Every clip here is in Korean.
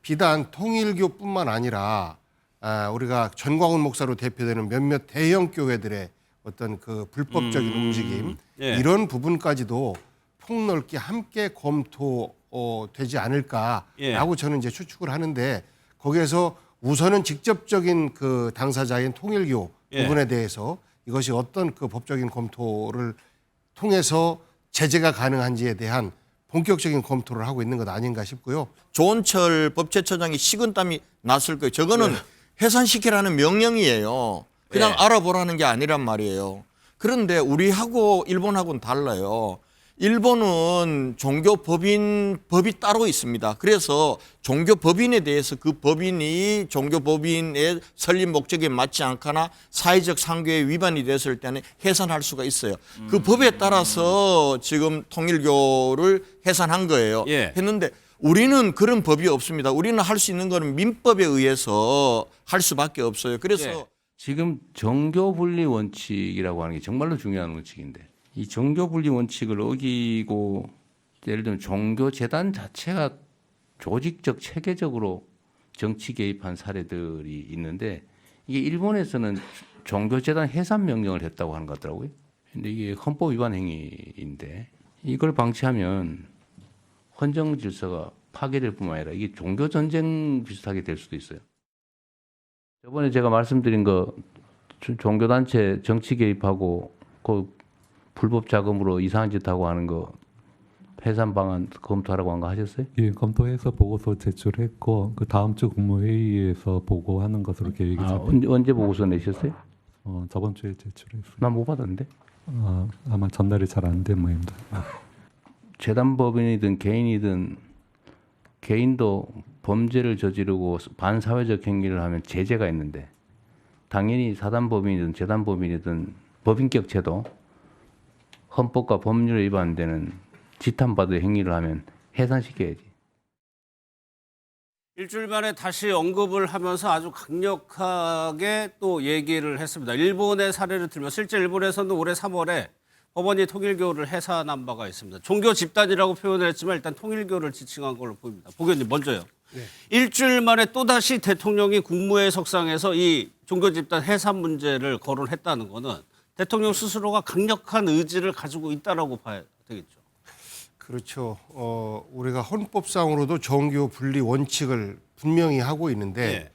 비단 통일교뿐만 아니라 우리가 전광훈 목사로 대표되는 몇몇 대형 교회들의 어떤 그 불법적인 움직임 예. 이런 부분까지도 폭넓게 함께 검토되지 않을까라고 예. 저는 이제 추측을 하는데 거기에서 우선은 직접적인 그 당사자인 통일교 예. 부분에 대해서 이것이 어떤 그 법적인 검토를 통해서 제재가 가능한지에 대한 본격적인 검토를 하고 있는 것 아닌가 싶고요. 조은철 법제처장이 식은땀이 났을 거예요. 저거는 해산시키라는 명령이에요. 그냥 네. 알아보라는 게 아니란 말이에요. 그런데 우리하고 일본하고는 달라요. 일본은 종교법인법이 따로 있습니다. 그래서 종교법인에 대해서 그 법인이 종교법인의 설립 목적에 맞지 않거나 사회적 상규에 위반이 됐을 때는 해산할 수가 있어요. 그 법에 따라서 지금 통일교를 해산한 거예요. 예. 했는데 우리는 그런 법이 없습니다. 우리는 할 수 있는 거는 민법에 의해서 할 수밖에 없어요. 그래서 예. 지금 정교 분리 원칙이라고 하는 게 정말로 중요한 원칙인데 이 정교 분리 원칙을 어기고 예를 들면 종교 재단 자체가 조직적 체계적으로 정치 개입한 사례들이 있는데 이게 일본에서는 종교 재단 해산 명령을 했다고 하는 것 같더라고요. 근데 이게 헌법 위반 행위인데 이걸 방치하면 헌정 질서가 파괴될 뿐만 아니라 이게 종교 전쟁 비슷하게 될 수도 있어요. 저번에 제가 말씀드린 거 종교단체 정치 개입하고 그 불법 자금으로 이상한 짓 하고 하는 거 해산 방안 검토하라고 한 거 하셨어요? 예, 검토해서 보고서 제출했고 그 다음 주 국무회의에서 보고하는 것으로 계획이 잡혀. 언제 보고서 내셨어요? 저번 주에 제출했어요. 난 못 받았는데. 아마 전달이 잘 안 된 모양입니다. 재단법인이든 개인이든 개인도 범죄를 저지르고 반사회적 행위를 하면 제재가 있는데 당연히 사단법인이든 재단법인이든 법인격 제도 헌법과 법률에 위반되는 지탄받을 행위를 하면 해산시켜야지. 일주일 만에 다시 언급을 하면서 아주 강력하게 또 얘기를 했습니다. 일본의 사례를 들면 실제 일본에서는 올해 3월에 법원이 통일교를 해산한 바가 있습니다. 종교 집단이라고 표현을 했지만 일단 통일교를 지칭한 걸로 보입니다. 보교님 먼저요. 네. 일주일 만에 또다시 대통령이 국무회의 석상에서 이 종교 집단 해산 문제를 거론했다는 거는 대통령 스스로가 강력한 의지를 가지고 있다라고 봐야 되겠죠. 그렇죠. 우리가 헌법상으로도 종교 분리 원칙을 분명히 하고 있는데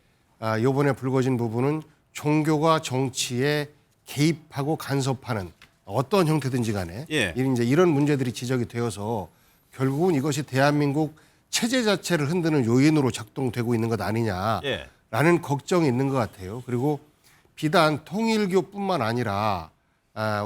이번에 불거진 부분은 종교가 정치에 개입하고 간섭하는 어떤 형태든지 간에 이제 이런 문제들이 지적이 되어서 결국은 이것이 대한민국 체제 자체를 흔드는 요인으로 작동되고 있는 것 아니냐라는 걱정이 있는 것 같아요. 그리고 비단 통일교뿐만 아니라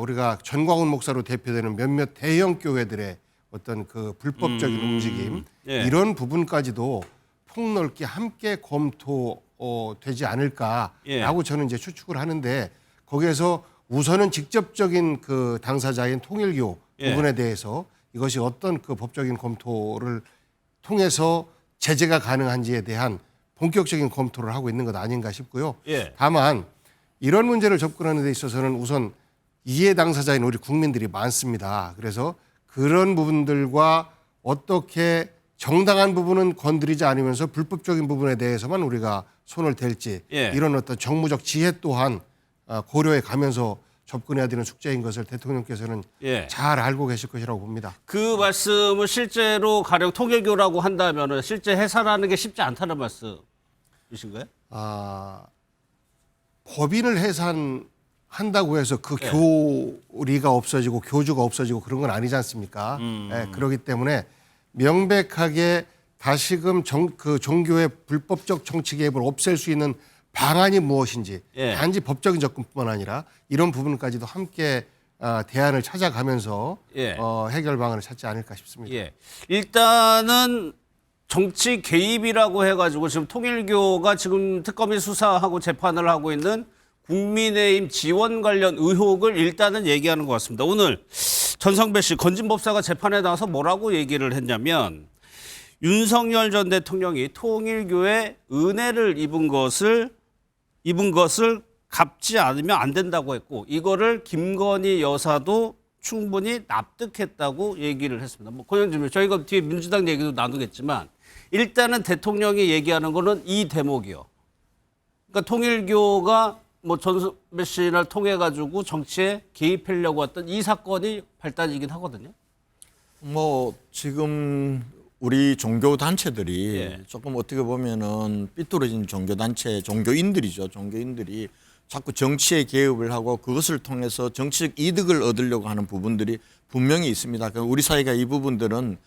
우리가 전광훈 목사로 대표되는 몇몇 대형 교회들의 어떤 그 불법적인 움직임 이런 부분까지도 폭넓게 함께 검토되지 않을까라고 저는 이제 추측을 하는데 거기에서 우선은 직접적인 그 당사자인 통일교 부분에 대해서 이것이 어떤 그 법적인 검토를 통해서 제재가 가능한지에 대한 본격적인 검토를 하고 있는 것 아닌가 싶고요. 다만 이런 문제를 접근하는 데 있어서는 우선 이해 당사자인 우리 국민들이 많습니다. 그래서 그런 부분들과 어떻게 정당한 부분은 건드리지 않으면서 불법적인 부분에 대해서만 우리가 손을 댈지 이런 어떤 정무적 지혜 또한 고려해 가면서 접근해야 되는 숙제인 것을 대통령께서는 잘 알고 계실 것이라고 봅니다. 그 말씀을 실제로 가령 통일교라고 한다면 실제 해산하는 게 쉽지 않다는 말씀이신가요? 법인을 해산한다고 해서 그 교리가 없어지고 교주가 없어지고 그런 건 아니지 않습니까? 그렇기 때문에 명백하게 다시금 그 종교의 불법적 정치 개입을 없앨 수 있는 방안이 무엇인지 단지 법적인 접근뿐만 아니라 이런 부분까지도 함께 대안을 찾아가면서 해결 방안을 찾지 않을까 싶습니다. 일단은 정치 개입이라고 해가지고 지금 통일교가 지금 특검이 수사하고 재판을 하고 있는 국민의힘 지원 관련 의혹을 일단은 얘기하는 것 같습니다. 오늘 전성배 씨 건진법사가 재판에 나와서 뭐라고 얘기를 했냐면 윤석열 전 대통령이 통일교의 은혜를 입은 것을 갚지 않으면 안 된다고 했고 이거를 김건희 여사도 충분히 납득했다고 얘기를 했습니다. 권영진 저희가 뒤에 민주당 얘기도 나누겠지만 일단은 대통령이 얘기하는 거는 이 대목이요. 그러니까 통일교가 뭐 전수배 씨를 통해 가지고 정치에 개입하려고 했던 이 사건이 발단이긴 하거든요. 뭐 지금 우리 종교 단체들이 예. 조금 어떻게 보면은 삐뚤어진 종교 단체 종교인들이죠. 종교인들이 자꾸 정치에 개입을 하고 그것을 통해서 정치적 이득을 얻으려고 하는 부분들이 분명히 있습니다. 그러니까 우리 사회가 이 부분들은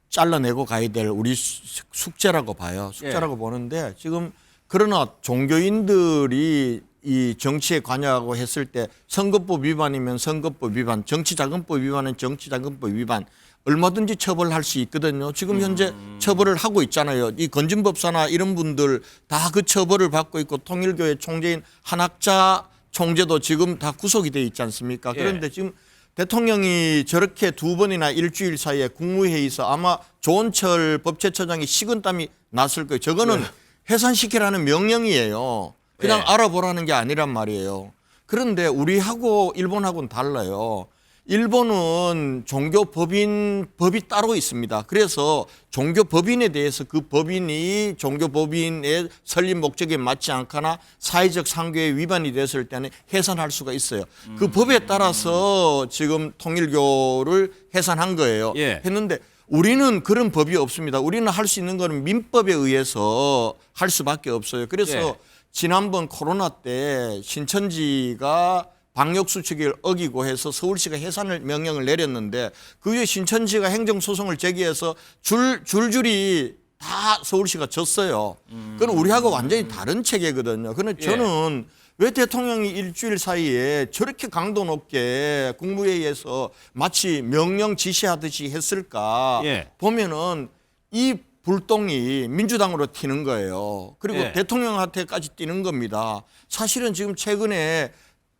잘라내고 가야 될 우리 숙제라고 봐요. 숙제라고 보는데 지금 그러나 종교인들이 이 정치에 관여하고 했을 때 선거법 위반이면 선거법 위반, 정치자금법 위반은 정치자금법 위반 얼마든지 처벌할 수 있거든요. 지금 현재 처벌을 하고 있잖아요. 이 건진법사나 이런 분들 다 그 처벌을 받고 있고 통일교회 총재인 한학자 총재도 지금 다 구속이 돼 있지 않습니까? 그런데 지금 대통령이 저렇게 두 번이나 일주일 사이에 국무회의에서 아마 조원철 법제처장이 식은땀이 났을 거예요. 저거는 해산시키라는 명령이에요. 그냥 알아보라는 게 아니란 말이에요. 그런데 우리하고 일본하고는 달라요. 일본은 법이 따로 있습니다. 그래서 종교법인에 대해서 그 법인이 종교법인의 설립 목적에 맞지 않거나 사회적 상규에 위반이 됐을 때는 해산할 수가 있어요. 그 법에 따라서 지금 통일교를 해산한 거예요. 했는데 우리는 그런 법이 없습니다. 우리는 할 수 있는 거는 민법에 의해서 할 수밖에 없어요. 그래서 지난번 코로나 때 신천지가 방역수칙을 어기고 해서 서울시가 해산을 명령을 내렸는데 그 후에 신천지가 행정소송을 제기해서 줄줄이 다 서울시가 졌어요. 그건 우리하고 완전히 다른 체계거든요. 그런데 저는 왜 대통령이 일주일 사이에 저렇게 강도 높게 국무회의에서 마치 명령 지시하듯이 했을까 보면은 이 불똥이 민주당으로 튀는 거예요. 그리고 대통령한테까지 뛰는 겁니다. 사실은 지금 최근에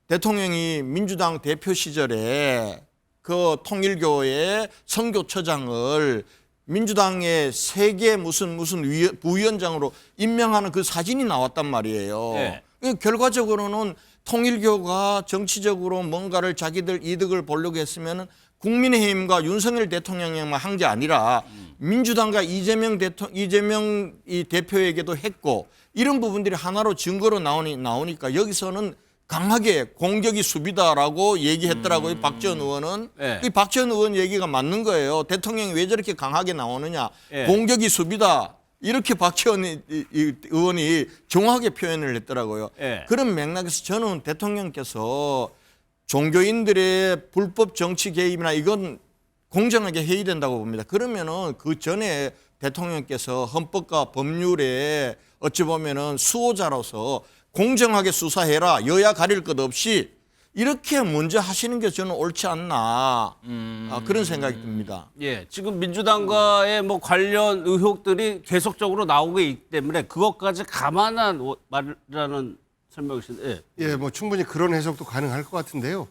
대통령이 민주당 대표 시절에 그 통일교의 선교처장을 민주당의 세계 무슨 부위원장으로 임명하는 그 사진이 나왔단 말이에요. 결과적으로는 통일교가 정치적으로 뭔가를 자기들 이득을 보려고 했으면 국민의힘과 윤석열 대통령에만 한 게 아니라 민주당과 이재명 이 대표에게도 했고 이런 부분들이 하나로 증거로 나오니까 여기서는 강하게 공격이 수비다라고 얘기했더라고요. 박지원 의원은. 이 박지원 의원 얘기가 맞는 거예요. 대통령이 왜 저렇게 강하게 나오느냐. 공격이 수비다. 이렇게 박지원 의원이 정확하게 표현을 했더라고요. 그런 맥락에서 저는 대통령께서 종교인들의 불법 정치 개입이나 이건 공정하게 해야 된다고 봅니다. 그러면은 그 전에 대통령께서 헌법과 법률에 어찌 보면은 수호자로서 공정하게 수사해라. 여야 가릴 것 없이 이렇게 먼저 하시는 게 저는 옳지 않나 그런 생각이 듭니다. 지금 민주당과의 뭐 관련 의혹들이 계속적으로 나오고 있기 때문에 그것까지 감안한 말이라는 설명이신데. 뭐 충분히 그런 해석도 가능할 것 같은데요.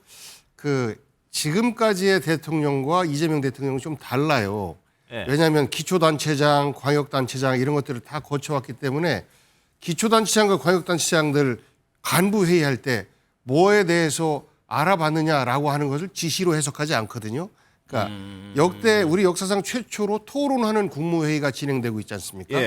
그 지금까지의 대통령과 이재명 대통령은 좀 달라요. 왜냐하면 기초단체장, 광역단체장 이런 것들을 다 거쳐왔기 때문에 기초단체장과 광역단체장들 간부회의할 때 뭐에 대해서 알아봤느냐라고 하는 것을 지시로 해석하지 않거든요. 그러니까 역대 우리 역사상 최초로 토론하는 국무회의가 진행되고 있지 않습니까?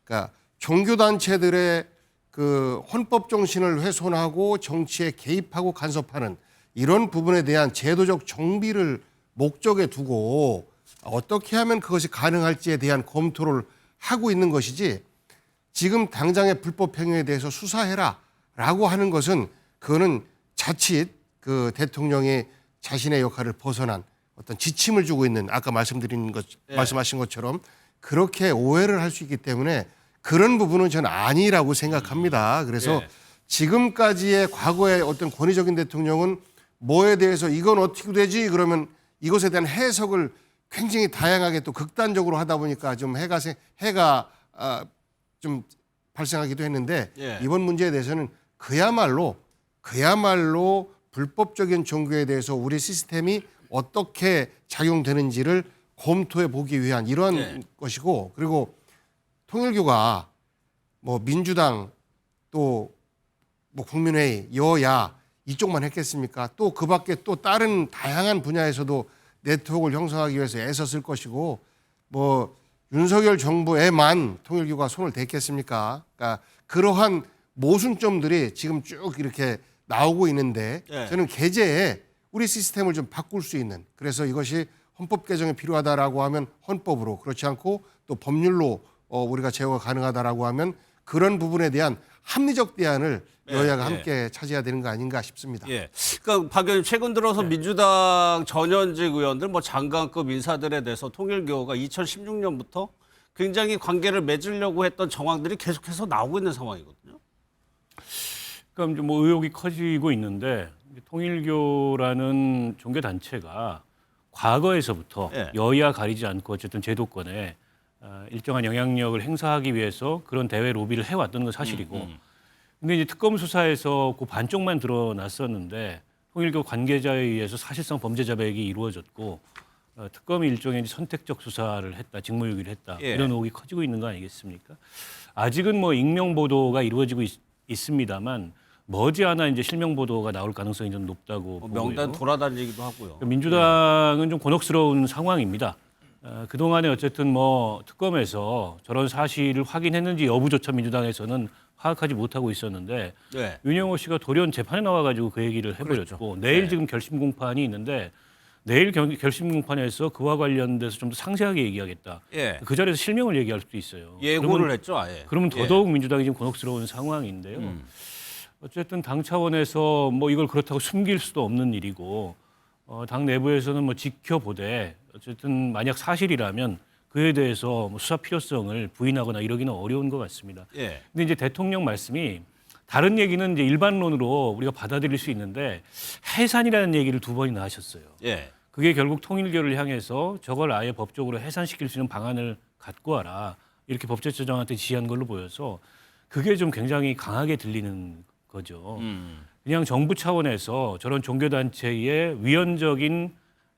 그러니까 종교단체들의 그 헌법 정신을 훼손하고 정치에 개입하고 간섭하는 이런 부분에 대한 제도적 정비를 목적에 두고 어떻게 하면 그것이 가능할지에 대한 검토를 하고 있는 것이지 지금 당장의 불법 행위에 대해서 수사해라라고 하는 것은 그거는 자칫 그 대통령이 자신의 역할을 벗어난 어떤 지침을 주고 있는 아까 말씀하신 것처럼 그렇게 오해를 할 수 있기 때문에 그런 부분은 저는 아니라고 생각합니다. 그래서 지금까지의 과거의 어떤 권위적인 대통령은 뭐에 대해서 이건 어떻게 되지 그러면 이것에 대한 해석을 굉장히 다양하게 또 극단적으로 하다 보니까 좀 해가 좀 발생하기도 했는데 이번 문제에 대해서는 그야말로 불법적인 종교에 대해서 우리 시스템이 어떻게 작용되는지를 검토해 보기 위한 이러한 것이고 그리고 통일교가 뭐 민주당 또 뭐 국민회의 여야 이쪽만 했겠습니까? 또 그 밖에 또 다른 다양한 분야에서도 네트워크를 형성하기 위해서 애썼을 것이고 뭐 윤석열 정부에만 통일교가 손을 댔겠습니까? 그러니까 그러한 모순점들이 지금 쭉 이렇게 나오고 있는데 예. 저는 개제에 우리 시스템을 좀 바꿀 수 있는, 그래서 이것이 헌법 개정이 필요하다라고 하면 헌법으로, 그렇지 않고 또 법률로 우리가 제어가 가능하다라고 하면 그런 부분에 대한 합리적 대안을 여야가 함께 차지해야 되는 거 아닌가 싶습니다. 예. 그러니까 박 의원님 최근 들어서 민주당 전현직 의원들 뭐 장관급 인사들에 대해서 통일교가 2016년부터 굉장히 관계를 맺으려고 했던 정황들이 계속해서 나오고 있는 상황이거든요. 그러니까 이제 뭐 의혹이 커지고 있는데 통일교라는 종교 단체가 과거에서부터 예. 여야 가리지 않고 어쨌든 제도권에 일정한 영향력을 행사하기 위해서 그런 대외 로비를 해왔던 건 사실이고, 근데 이제 특검 수사에서 그 반쪽만 드러났었는데 통일교 관계자에 의해서 사실상 범죄 자백이 이루어졌고 특검이 일종의 선택적 수사를 했다, 직무유기를 했다, 예. 이런 의혹이 커지고 있는 거 아니겠습니까? 아직은 뭐 익명 보도가 이루어지고 있습니다만 머지않아 이제 실명 보도가 나올 가능성이 좀 높다고 보고요. 명단 돌아다니기도 하고요. 민주당은 좀 곤혹스러운 상황입니다. 그동안에 어쨌든 뭐 특검에서 저런 사실을 확인했는지 여부조차 민주당에서는 파악하지 못하고 있었는데 네. 윤영호 씨가 돌연 재판에 나와가지고 그 얘기를 해버렸고 내일 지금 결심 공판이 있는데 내일 결심 공판에서 그와 관련돼서 좀 더 상세하게 얘기하겠다. 예. 그 자리에서 실명을 얘기할 수도 있어요. 예고를 했죠, 아예. 그러면 예. 더더욱 민주당이 지금 곤혹스러운 상황인데요. 어쨌든 당 차원에서 뭐 이걸 그렇다고 숨길 수도 없는 일이고 당 내부에서는 뭐 지켜보되 어쨌든 만약 사실이라면 그에 대해서 뭐 수사 필요성을 부인하거나 이러기는 어려운 것 같습니다. 예. 근데 이제 대통령 말씀이 다른 얘기는 이제 일반론으로 우리가 받아들일 수 있는데 해산이라는 얘기를 2번이나 하셨어요. 예. 그게 결국 통일교를 향해서 저걸 아예 법적으로 해산시킬 수 있는 방안을 갖고 와라, 이렇게 법제처장한테 지시한 걸로 보여서 그게 좀 굉장히 강하게 들리는 거죠. 그냥 정부 차원에서 저런 종교단체의 위헌적인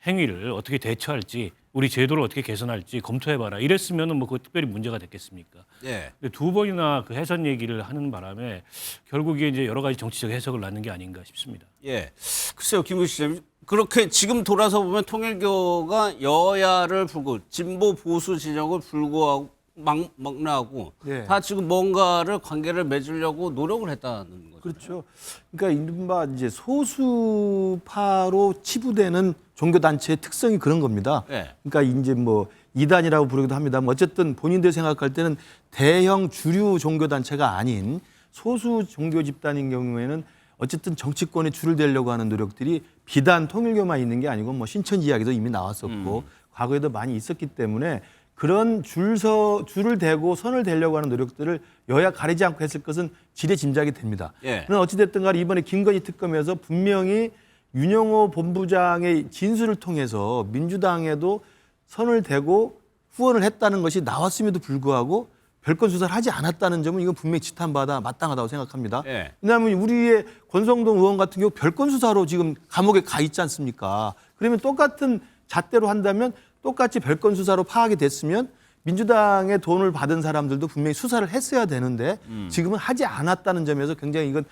행위를 어떻게 대처할지, 우리 제도를 어떻게 개선할지 검토해봐라, 이랬으면은 뭐 그 특별히 문제가 됐겠습니까? 예. 근데 2번이나 그 해산 얘기를 하는 바람에 결국 이게 이제 여러 가지 정치적 해석을 낳는 게 아닌가 싶습니다. 예. 글쎄요, 김우식 시장님. 그렇게 지금 돌아서 보면 통일교가 여야를 불고 진보 보수 진영을 불구하고 막론하고 네. 다 지금 뭔가를 관계를 맺으려고 노력을 했다는 거죠. 그렇죠. 그러니까 이른바 이제 소수파로 치부되는 종교 단체의 특성이 그런 겁니다. 네. 그러니까 이제 뭐 이단이라고 부르기도 합니다만 어쨌든 본인들 생각할 때는 대형 주류 종교 단체가 아닌 소수 종교 집단인 경우에는 어쨌든 정치권에 줄을 대려고 하는 노력들이 비단 통일교만 있는 게 아니고 뭐 신천 이야기도 이미 나왔었고 과거에도 많이 있었기 때문에 그런 줄을 대고 선을 대려고 하는 노력들을 여야 가리지 않고 했을 것은 지레짐작이 됩니다. 예. 그러나 어찌됐든 간에 이번에 김건희 특검에서 분명히 윤영호 본부장의 진술을 통해서 민주당에도 선을 대고 후원을 했다는 것이 나왔음에도 불구하고 별건 수사를 하지 않았다는 점은 이건 분명히 지탄받아 마땅하다고 생각합니다. 예. 왜냐하면 우리의 권성동 의원 같은 경우 별건 수사로 지금 감옥에 가 있지 않습니까? 그러면 똑같은 잣대로 한다면 똑같이 별건 수사로 파악이 됐으면 민주당의 돈을 받은 사람들도 분명히 수사를 했어야 되는데 지금은 하지 않았다는 점에서 굉장히 이건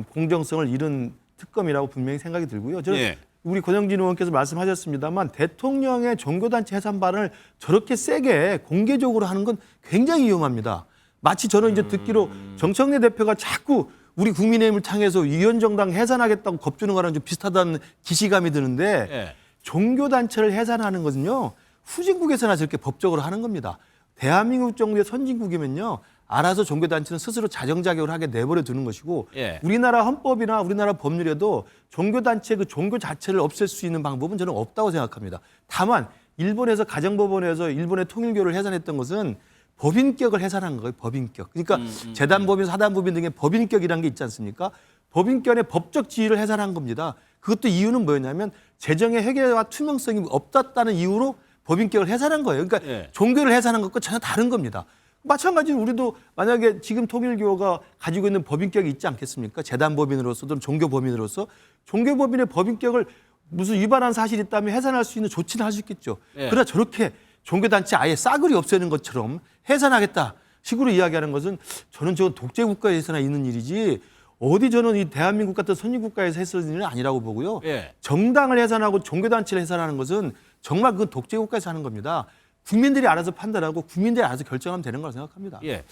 공정성을 잃은 특검이라고 분명히 생각이 들고요. 저는 예. 우리 권영진 의원께서 말씀하셨습니다만 대통령의 종교단체 해산 발언을 저렇게 세게 공개적으로 하는 건 굉장히 위험합니다. 마치 저는 이제 듣기로 정청래 대표가 자꾸 우리 국민의힘을 향해서 위원정당 해산하겠다고 겁주는 거랑 좀 비슷하다는 기시감이 드는데 예. 종교단체를 해산하는 것은요. 후진국에서나 저렇게 법적으로 하는 겁니다. 대한민국 정도의 선진국이면요. 알아서 종교단체는 스스로 자정자격을 하게 내버려 두는 것이고 예. 우리나라 헌법이나 우리나라 법률에도 종교단체 그 종교 자체를 없앨 수 있는 방법은 저는 없다고 생각합니다. 다만 일본에서 가정법원에서 일본의 통일교를 해산했던 것은 법인격을 해산한 거예요. 법인격. 그러니까 재단법인, 사단법인 등의 법인격이라는 게 있지 않습니까? 법인격의 법적 지위를 해산한 겁니다. 그것도 이유는 뭐였냐면 재정의 회계와 투명성이 없었다는 이유로 법인격을 해산한 거예요. 그러니까 예. 종교를 해산한 것과 전혀 다른 겁니다. 마찬가지로 우리도 만약에 지금 통일교가 가지고 있는 법인격이 있지 않겠습니까? 재단법인으로서 또는 종교법인으로서 종교법인의 법인격을 무슨 위반한 사실이 있다면 해산할 수 있는 조치는 할 수 있겠죠. 예. 그러나 저렇게 종교단체 아예 싸그리 없애는 것처럼 해산하겠다 식으로 이야기하는 것은 저는 저 독재국가에서나 있는 일이지 어디 저는 이 대한민국 같은 선진국가에서 했을 일은 아니라고 보고요. 예. 정당을 해산하고 종교단체를 해산하는 것은 정말 그 독재국가에서 하는 겁니다. 국민들이 알아서 판단하고 국민들이 알아서 결정하면 되는 거라고 생각합니다. 예.